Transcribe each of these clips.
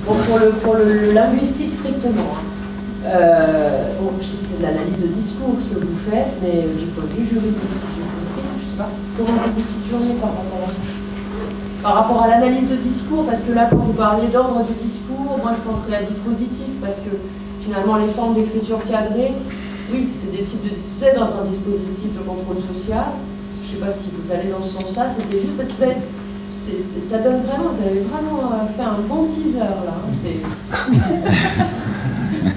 Bon, pour le linguistique strictement, bon, je dis que c'est de l'analyse de discours ce que vous faites, mais du point de vue juridique, si j'ai compris, je ne sais pas comment vous vous situez par rapport à ça. Par rapport à l'analyse de discours, parce que là, quand vous parliez d'ordre du discours, moi je pensais à dispositif, parce que finalement les formes d'écriture cadrée, oui, c'est des types de... C'est dans un dispositif de contrôle social. Je ne sais pas si vous allez dans ce sens-là, c'était juste parce que vous avez... Ça donne vraiment, vous avez vraiment fait un bon teaser là.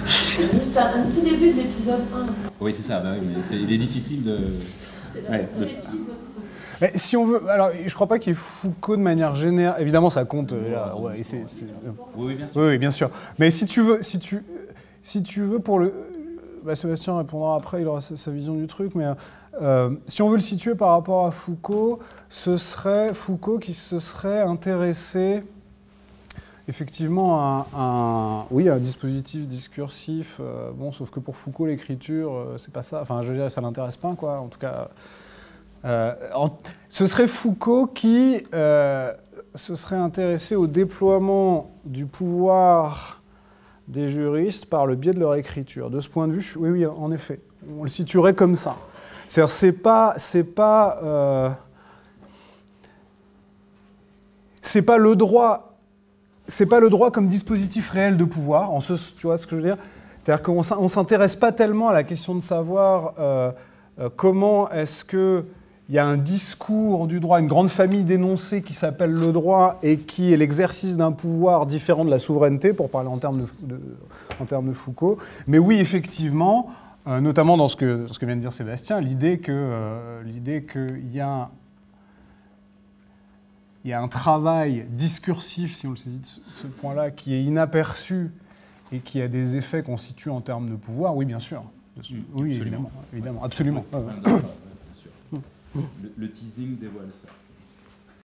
C'est juste un petit début de l'épisode 1. Oui, c'est ça, bah oui, mais il est difficile de... Mais si on veut, alors je crois pas qu'il y ait Foucault de manière générale. Évidemment, ça compte. Là, ouais, oui, bien sûr. Oui, bien sûr. Mais si tu veux pour le, Sébastien répondra après, il aura sa vision du truc. Mais si on veut le situer par rapport à Foucault, ce serait Foucault qui se serait intéressé effectivement à un dispositif discursif. Bon, sauf que pour Foucault, l'écriture, c'est pas ça. Enfin, je veux dire, ça l'intéresse pas, quoi. En tout cas. Ce serait Foucault qui se serait intéressé au déploiement du pouvoir des juristes par le biais de leur écriture. De ce point de vue, oui, en effet, on le situerait comme ça. C'est-à-dire, c'est pas le droit comme dispositif réel de pouvoir. Tu vois ce que je veux dire ? C'est-à-dire qu'on s'intéresse pas tellement à la question de savoir comment est-ce que il y a un discours du droit, une grande famille d'énoncés qui s'appelle le droit et qui est l'exercice d'un pouvoir différent de la souveraineté, pour parler en termes de Foucault. Mais oui, effectivement, notamment dans ce que vient de dire Sébastien, l'idée qu'il y a un travail discursif, si on le saisit de ce point-là, qui est inaperçu et qui a des effets qu'on situe en termes de pouvoir, oui, bien sûr. Oui, évidemment, absolument. Le teasing dévoile ça.